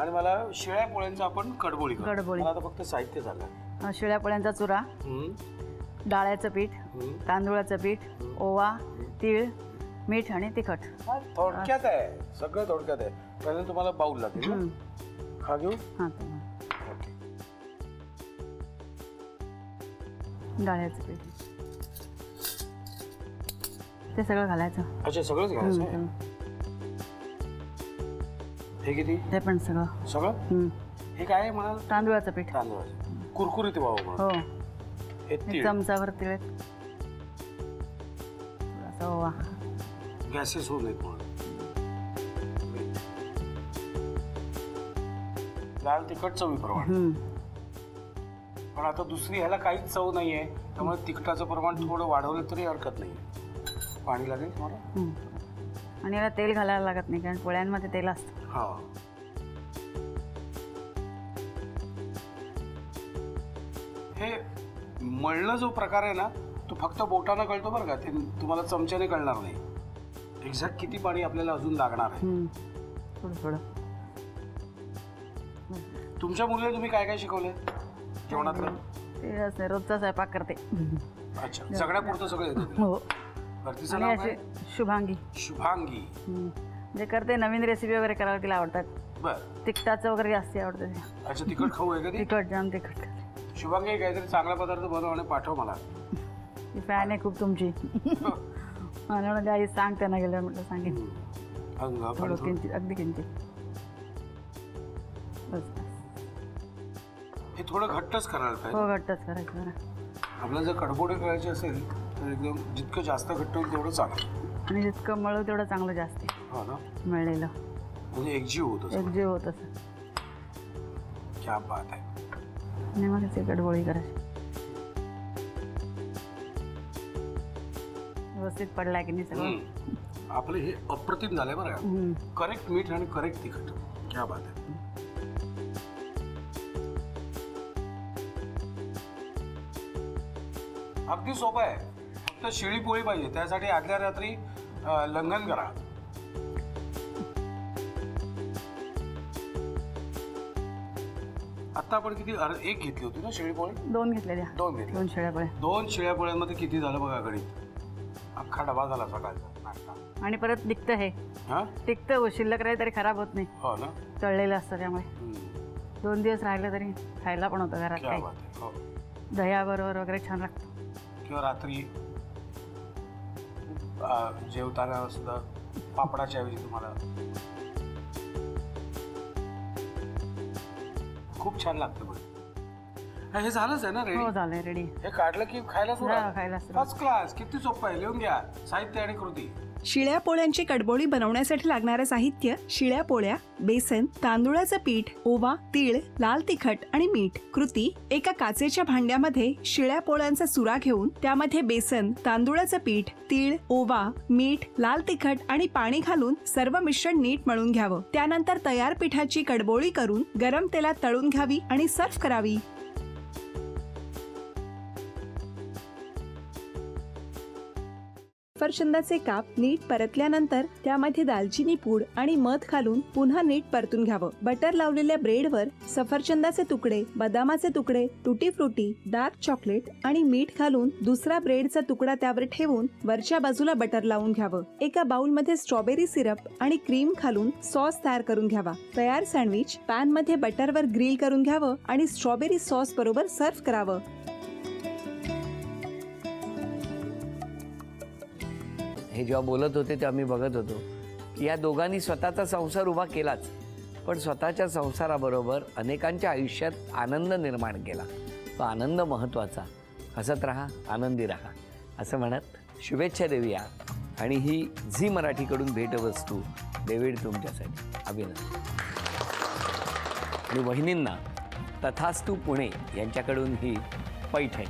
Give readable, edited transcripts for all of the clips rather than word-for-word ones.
आणि मला शिळ्या पोळ्यांचा आपण कडबोळी करू. कडबोळी. मला आता फक्त साहित्य झालं. शिळ्या पोळ्यांचा चुरा, डाळ्याचं पीठ, तांदूळाचं पीठ, ओवा, तीळ, मीठ आणि तिखट. थोडक्यात आहे, सगळं थोडक्यात आहे. पहिल्यांदा तुम्हाला बाऊल लागेल ना? हा घेऊ. हां, ओके. डाळ्याचं पीठ ते सगळं घालायचं. अच्छा, सगळंच घालायचं आहे? हे किती? ते पण सगळं. सगळं? हे काय आहे म्हणाल? तांदूळाचं पीठ. तांदूळाचं. कुरकुरीत व्हावं म्हणून. हो. हे तीळ. चमचाभर तीळ, थोडासा ओवा. गॅसेस होऊ नयेत म्हणून. लाल तिखट चवीप्रमाणे. पण आता दुसरी ह्याला काहीच चव नाहीये, त्यामुळे तिखटाचं प्रमाण थोडं वाढवलं तरी हरकत नाही. पाणी लागेल तुम्हाला? आणि याला तेल घालायला लागत नाही, कारण पोळ्यांमध्ये तेल असतं. हा. हे मळणं जो प्रकार आहे ना, तो फक्त बोटानं कळतो बरं का, ते तुम्हाला चमच्याने कळणार नाही. एक्झॅक्ट किती पाणी आपल्याला अजून लागणार आहे. थोडं थोडं. तुमच्या मुलीला तुम्ही काय काय शिकवलंय जेवणातलं? ते असं रोजचा स्वयंपाक करते. अच्छा, सगळ्यापुरतं सगळं येतं तिला? हो. तिचं आणि नाव अशी काय? शुभांगी. शुभांगी. जे करते, नवीन रेसिपी वगैरे करायला तिला आवडतात. बर. तिखटाचं वगैरे जास्त आवडतं. अच्छा, तिखट खाऊ आहे का ती? तिखट, जाम तिखट. शुभांगी, काहीतरी चांगला पदार्थ बनव आणि पाठव मला. ती फॅन आहे खूप तुमची. मला म्हणजे आई सांग, त्यांना गेल्यावर म्हटलं सांगेन. थोडं किंचित, अगदी किंचित. बस. हे थोडं घट्टच करायला हो, पाहिजे. घट्टच करायचं जरा. आपल्याला जर कडबोडे करायचे असेल तर एकदम जितकं जास्त घट्ट होईल तेवढं चांगलं. आणि जितकं मळू तेवढं चांगलं जास्त हो ना, मळलेलं. म्हणजे एकजीव होत असं. एकजीव होत असं. क्या बात आहे. आणि मग ते कडबोळी करायची. व्यवस्थित पडलाय की नाही सगळं? आपलं हे अप्रतिम झालंय बरं का. करेक्ट मीठ आणि करेक्ट तिखट. क्या बात आहे. अगदी सोपं आहे. फक्त शिळी पोळी पाहिजे, त्यासाठी आदल्या रात्री लंघन करा. आता आपण किती एक घेतली होती ना शिळी पोळी? 2 घेतलेल्या. 2 घेतल्या. 2 शेळ्या पोळ्या. 2 शिळ्या पोळ्यांमध्ये किती झालं बघा गणित. अख्खा डबा झाला सकाळचा नाश्ता. आणि परत टिकतं हे. हा, टिकतं. शिल्लक राहील तरी खराब होत नाही. हो ना. तळलेलं असतं त्यामुळे 2 दिवस राहिलं तरी खायला पण होतं घरात. क्या काही बात आहे. हो. दह्याबरोबर वगैरे छान लागतं. किंवा रात्री जेवताना सुद्धा पापडाच्या ऐवजी तुम्हाला खूप छान लागतं. बघ, हे झालंच आहे ना रेडी? हो, झालंय रेडी. हे काढलं की खायला खायला फर्स्ट क्लास. किती सोपं आहे. लिहून घ्या साहित्य आणि कृती. शिळ्या पोळ्यांची कडबोळी बनवण्यासाठी लागणारं साहित्य: शिळ्या पोळ्या, बेसन, तांदूळाचं पीठ, ओवा, तीळ, लाल तिखट आणि मीठ. कृती: एका काचेच्या भांड्यामध्ये शिळ्या पोळ्यांचा चुरा घेऊन त्यामध्ये बेसन, तांदूळाचं पीठ, तीळ, ओवा, मीठ, लाल तिखट आणि पाणी घालून सर्व मिश्रण नीट मळून घ्यावं. त्यानंतर तयार पिठाची कडबोळी करून गरम तेलात तळून घ्यावी आणि सर्व्ह करावी. सफरचंदाचे काप नीट परतल्यानंतर त्यामध्ये दालचिनी पूड आणि मध घालून पुन्हा नीट परतून घ्यावं. बटर लावलेल्या ब्रेडवर सफरचंदाचे तुकडे, बदामाचे तुकडे, टुटी फ्रुटी, डार्क चॉकलेट आणि मीठ घालून दुसरा ब्रेडचा तुकडा त्यावर ठेवून वरच्या बाजूला बटर लावून घ्यावं. एका बाउलमध्ये स्ट्रॉबेरी सिरप आणि क्रीम घालून सॉस तयार करून घ्यावा. तयार सँडविच पॅन मध्ये बटरवर ग्रिल करून घ्यावं आणि स्ट्रॉबेरी सॉस बरोबर सर्व्ह करावं. हे जेव्हा बोलत होते तेव्हा मी बघत होतो की या दोघांनी स्वतःचा संसार उभा केलाच, पण स्वतःच्या संसाराबरोबर अनेकांच्या आयुष्यात आनंद निर्माण केला. तो आनंद महत्त्वाचा. हसत राहा, आनंदी राहा असं म्हणत शुभेच्छा देऊया. आणि ही झी मराठीकडून भेटवस्तू डेव्हिड तुमच्यासाठी. अभिनंदन. आणि वहिनींना तथास्तू पुणे यांच्याकडून ही पैठणी.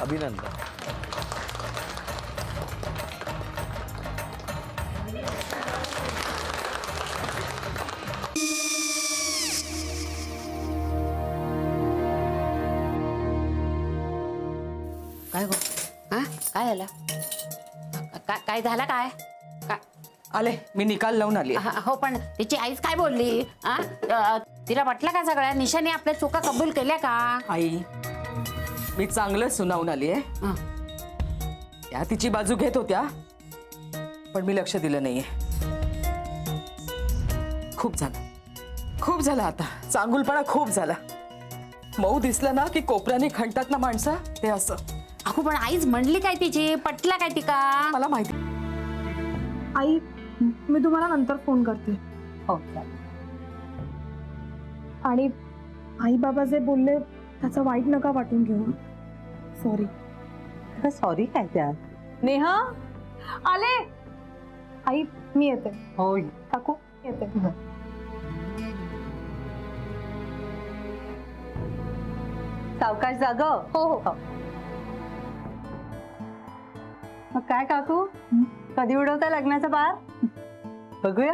अभिनंदन. काय गो? हा, काय झालं? काय झालं? काय आले, मी निकाल लावून आली. हो पण तिची आईच काय बोलली? तिला वाटलं का सगळ्या निशाने आपल्या चुका कबूल केल्या का? आई, मी चांगलं सुनावून आली आहे. त्या तिची बाजू घेत होत्या, पण मी लक्ष दिलं नाहीये. खूप झालं आता. चांगुलपणा खूप झाला. मऊ दिसलं ना की कोपऱ्याने खणतात ना माणसं, ते असं. अगो पण आईच म्हणली काय तिची? पटला काय तिका? मला माहिती. आई, मी तुम्हाला नंतर फोन करते. हो. आणि आई बाबा जे बोलले त्याचं वाईट नका वाटून घेऊ. सॉरी. सॉरी काय त्या? नेहा आले. आई मी येते. होय. काकू येते. सावकाश जाग. हो हो. मग काय काकू, कधी उडवता लग्नाचा बार? बघूया.